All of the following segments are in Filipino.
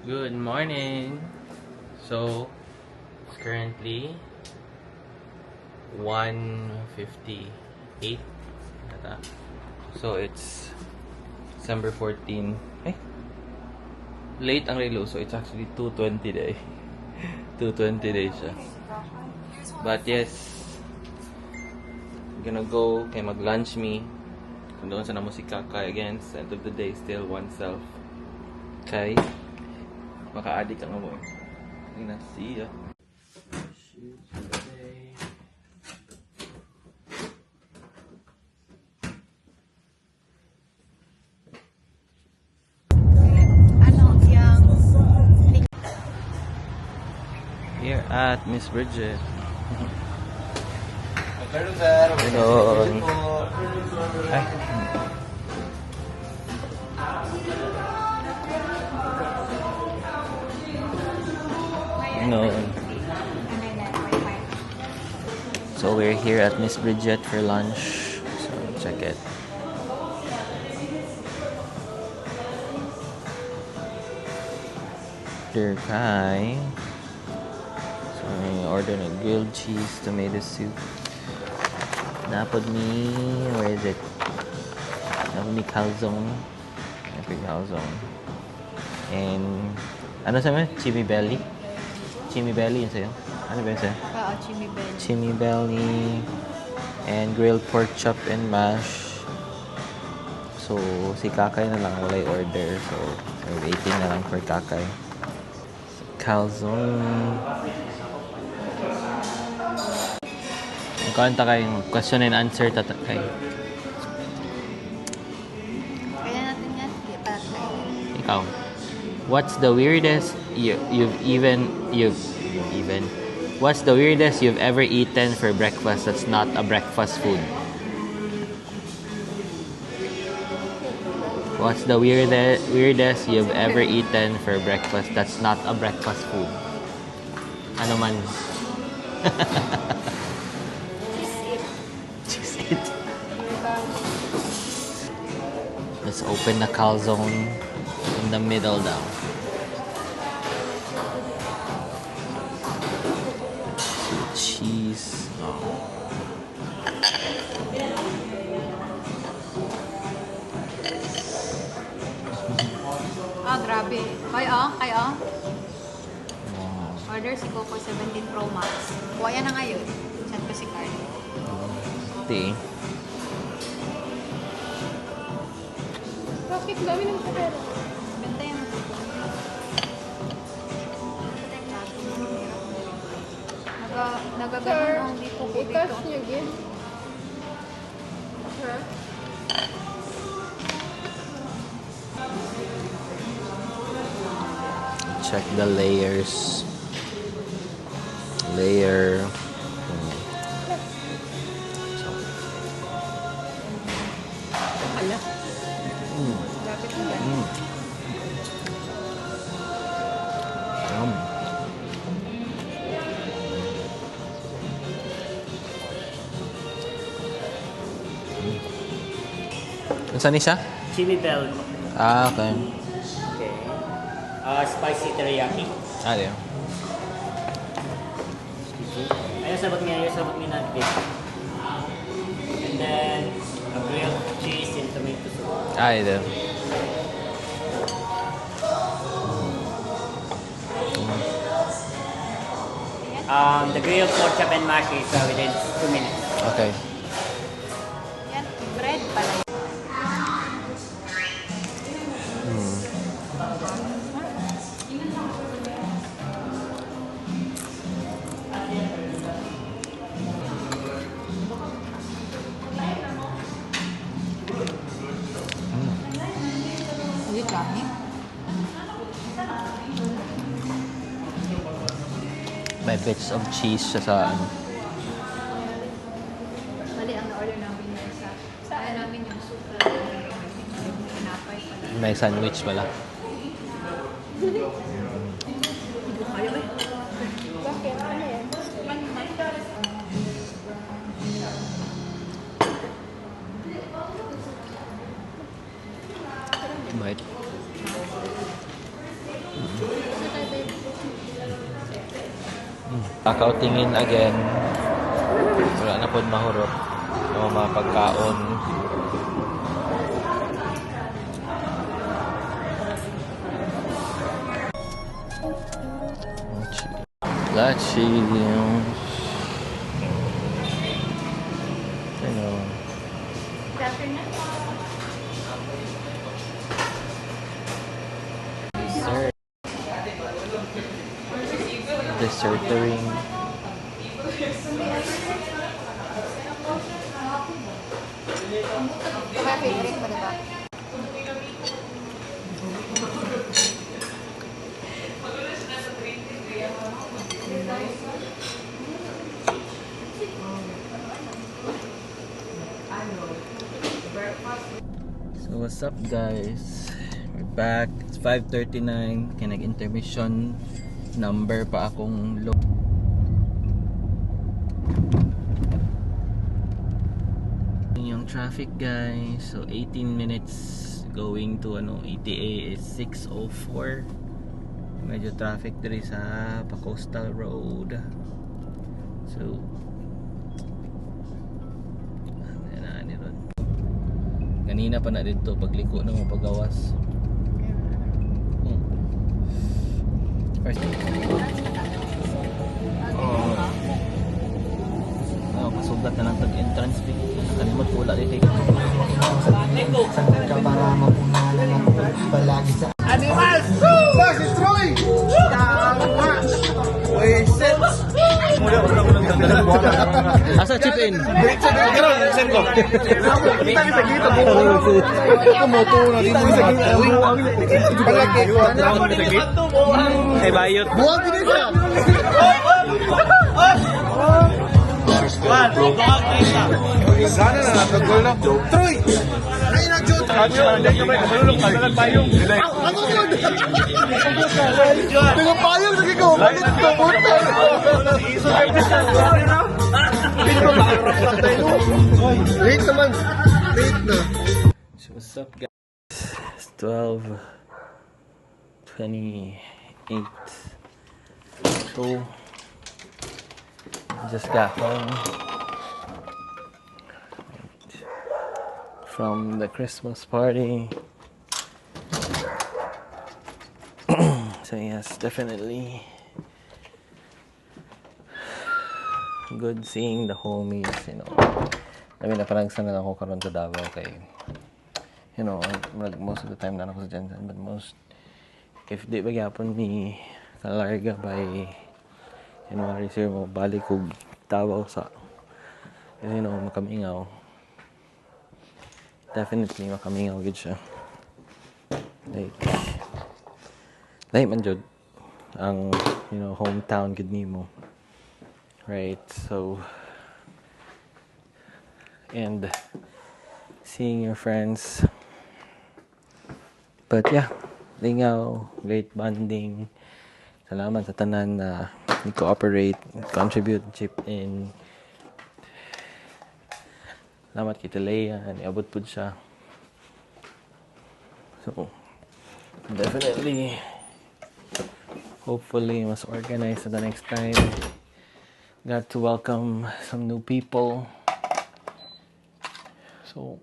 Good morning. So, it's currently 1:58 yata. So, it's December 14. Late ang relo. So, it's actually 2:20 day. 2:20 days siya. But yes, I'm gonna go kay mag-lunch me. Kung doon sa namusika kay again, end of the day, still oneself. Kay maka-addict ang mo. See ya. Here at Miss Bridget. Hello. Ay. No. So we're here at Miss Bridget for lunch. So check it. Dear Kai. So I ordered a grilled cheese tomato soup. Napod me, where is it? Napod me calzone. Calzone. And ano sabi? Chimi belly. Chimi belly yun sa'yo? Ano ba yun sa'yo? Oo, chimi belly. Chimi belly. And grilled pork chop and mash. So, si Kakay na lang walay order. So, we're waiting na lang for Kakay. So, calzone. Ang kanta kayo, question and answer kay. Kaya natin yan. Sige, para tayo. Ikaw. What's the weirdest What's the weirdest you've ever eaten for breakfast that's not a breakfast food? What's the weirdest you've ever eaten for breakfast that's not a breakfast food? Ano man? Just eat. Let's open the calzone in the middle down. Cheese. Grabe. Kayo. Order si Coco 17 Pro Max. Kuha yan na ngayon. Send ko si card. Tea. Bakit dami ng kapero? Benta yan. Nagagano'n ang dito ko dito. Itas niyo, Gil. Ha? Check the layers. Layer. Ala. Lapit mo yan. Saan isa? Chili bell. Okay. Okay. Spicy teriyaki. Diyan. Ayun, sabot mo na beef. And then, a grilled cheese and tomato sauce. Diyan. The grilled pork chop and mash is within 2 minutes. Okay. Yan, bread pala. Hindi dami. May bits of cheese siya sa ano. Mali ang na-order namin yung isa. Saan namin yung soup na pinapay pala. May sandwich pala. Hindi ko kaya eh. Bakit? Ano yan? Bite. Kakautingin again. Wala na pod mahurot. Mga pagkaon. Lachi. Ano? Dessert. Dessertering. Baka favorite mo, diba? So what's up guys? We're back. It's 5:39. Kaya nag-intermission number pa akong low. Yung traffic guys. So 18 minutes going to ETA is 6:04. Medyo traffic diri sa pa-coastal road. So kanina pa na dito pagliko na mo pagawas. First kasugat na lang tag-entrance fee. Nakalimot ko wala dito. Para mapunalan ang palagi sa Animals! Boss, it's Troy! Tawa! Wait, sense! Asa chip in? Send ko. Kita kita kita mo. Kumoto na di mo sa kita. Palagi ko. Ay bayot. Buwag din siya. Sana na natagol na. Troy! Ay na Jod! Ano yun? Dengan payong sige ko. Balik ko. Late naman. Late na. So what's up guys? It's 12:28. So just got home from the Christmas party. So yes, definitely good seeing the homies, I mean, parang sana ako karon sa Davao kay most of the time na ako sa Jensen, but if di ba gyapon ni kalarga by January sir mo balik og Davao sa makamingaw. Definitely makamingaw gid siya. Like man jud ang hometown gid nimo. Right? So and seeing your friends. But yeah, lingaw, great bonding. Salamat sa tanan na ni-cooperate, contribute, chip in. Salamat kay Leia, niabot po siya. So, definitely, hopefully, mas organized the next time. Got to welcome some new people. So,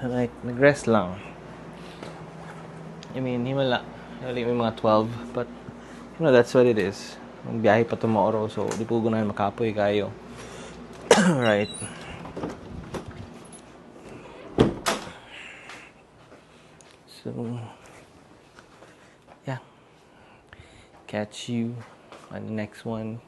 like, nag-rest lang. I mean, himala. May mga 12, but, that's what it is. Magbiyahe pa tomorrow, so di po gunahan makapoy kayo. Right. So, yeah. Catch you on the next one.